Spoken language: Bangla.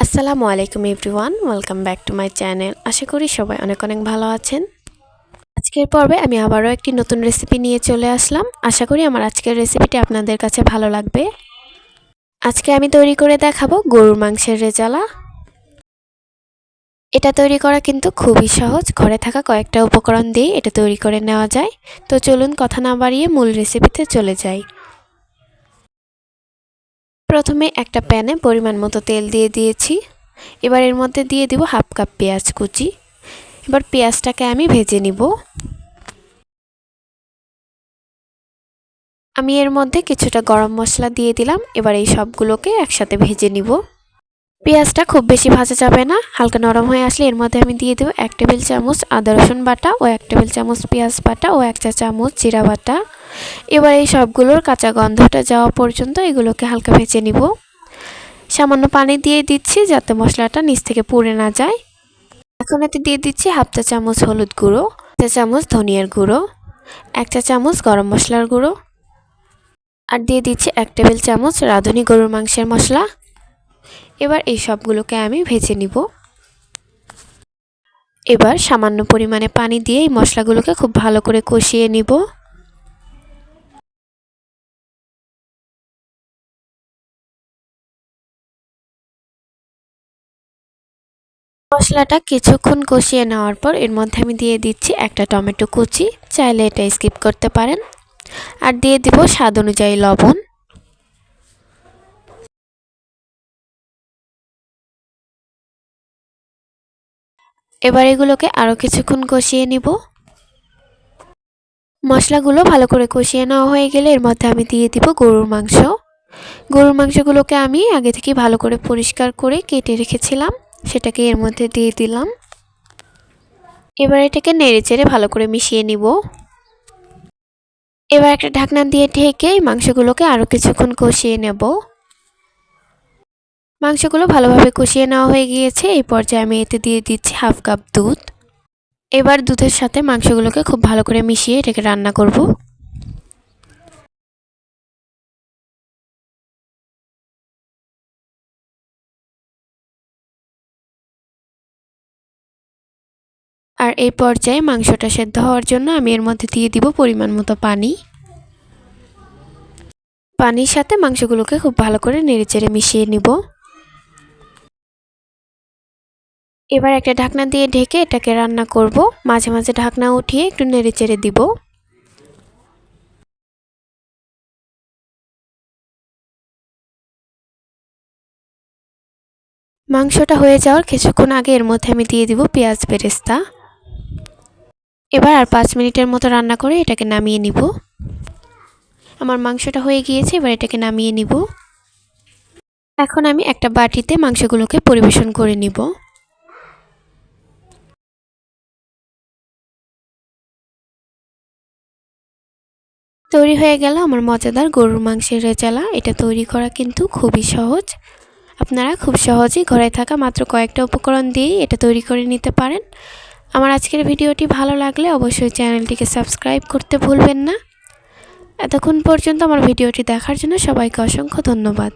আসসালামু আলাইকুম everyone, welcome back to my channel. আশা করি সবাই অনেক অনেক ভালো আছেন। আজকের পর্বে আমি আবারও একটি নতুন রেসিপি নিয়ে চলে আসলাম। আশা করি আমার আজকের রেসিপিটি আপনাদের কাছে ভালো লাগবে। আজকে আমি তৈরি করে দেখাবো গরুর মাংসের রেজালা। এটা তৈরি করা কিন্তু খুবই সহজ, ঘরে থাকা কয়েকটা উপকরণ দিয়ে এটা তৈরি করে নেওয়া যায়। তো চলুন কথা না বাড়িয়ে মূল রেসিপিতে চলে যাই। প্রথমে একটা প্যানে পরিমাণ মতো তেল দিয়ে দিয়েছি। এবার এর মধ্যে দিয়ে দিব হাফ কাপ পেঁয়াজ কুচি। এবার পেঁয়াজটাকে আমি ভেজে নিব। আমি এর মধ্যে কিছুটা গরম মশলা দিয়ে দিলাম। এবার এই সবগুলোকে একসাথে ভেজে নিব। পেঁয়াজটা খুব বেশি ভাজা যাবে না, হালকা নরম হয়ে আসলে এর মধ্যে আমি দিয়ে দেব 1 টেবিল চামচ আদা রসুন বাটা ও 1 টেবিল চামচ পেঁয়াজ বাটা ও 1 চা চামচ জিরা বাটা। এবার এই সবগুলোর কাঁচা গন্ধটা যাওয়া পর্যন্ত এগুলোকে হালকা ভেজে নিব। সামান্য পানি দিয়ে দিচ্ছি যাতে মশলাটা নিচ থেকে পুড়ে না যায়। এখন এতে দিয়ে দিচ্ছি হাফ চা চামচ হলুদ গুঁড়ো, 1 চা চামচ ধনিয়ার গুঁড়ো, 1 চা চামচ গরম মশলার গুঁড়ো, আর দিয়ে দিচ্ছি 1 টেবিল চামচ রাঁধুনি গরুর মাংসের মশলা। এবার এই সবগুলোকে আমি ভেজে নিব। এবার সামান্য পরিমাণে পানি দিয়ে এই মশলাগুলোকে খুব ভালো করে কষিয়ে নিব। মশলাটা কিছুক্ষণ কষিয়ে নেওয়ার পর এর মধ্যে আমি দিয়ে দিচ্ছি একটা টমেটো কুচি, চাইলে এটা স্কিপ করতে পারেন, আর দিয়ে দিব স্বাদ অনুযায়ী লবণ। এবার এগুলোকে আরও কিছুক্ষণ কষিয়ে নিব। মশলাগুলো ভালো করে কষিয়ে নেওয়া হয়ে গেলে এর মধ্যে আমি দিয়ে দিব গরুর মাংস। গরুর মাংসগুলোকে আমি আগে থেকে ভালো করে পরিষ্কার করে কেটে রেখেছিলাম, সেটাকে এর মধ্যে দিয়ে দিলাম। এবার এটাকে নেড়েচেড়ে ভালো করে মিশিয়ে নিব। এবার একটা ঢাকনা দিয়ে ঢেকে মাংসগুলোকে আরও কিছুক্ষণ কষিয়ে নেব। মাংসগুলো ভালোভাবে কষিয়ে নেওয়া হয়ে গিয়েছে। এই পর্যায়ে আমি এতে দিয়ে দিচ্ছি হাফ কাপ দুধ। এবার দুধের সাথে মাংসগুলোকে খুব ভালো করে মিশিয়ে এটাকে রান্না করব। আর এই পর্যায়ে মাংসটা সেদ্ধ হওয়ার জন্য আমি এর মধ্যে দিয়ে দিব পরিমাণ মতো পানি। পানির সাথে মাংসগুলোকে খুব ভালো করে নেড়েচেড়ে মিশিয়ে নিব। এবার একটা ঢাকনা দিয়ে ঢেকে এটাকে রান্না করব। মাঝে মাঝে ঢাকনা উঠিয়ে একটু নেড়েচেড়ে দিব। মাংসটা হয়ে যাওয়ার কিছুক্ষণ আগে এর মধ্যে আমি দিয়ে দিব পেঁয়াজ বেরেস্তা। এবার আর 5 মিনিটের মতো রান্না করে এটাকে নামিয়ে নিব। আমার মাংসটা হয়ে গিয়েছে, এবার এটাকে নামিয়ে নিব। এখন আমি একটা বাটিতে মাংসগুলোকে পরিবেশন করে নিব। তৈরি হয়ে গেল আমার মজাদার গরুর মাংসের রেজালা। এটা তৈরি করা কিন্তু খুবই সহজ। আপনারা খুব সহজেই ঘরে থাকা মাত্র কয়েকটা উপকরণ দিয়েই এটা তৈরি করে নিতে পারেন। আমার আজকের ভিডিওটি ভালো লাগলে অবশ্যই চ্যানেলটিকে সাবস্ক্রাইব করতে ভুলবেন না। এতক্ষণ পর্যন্ত আমার ভিডিওটি দেখার জন্য সবাইকে অসংখ্য ধন্যবাদ।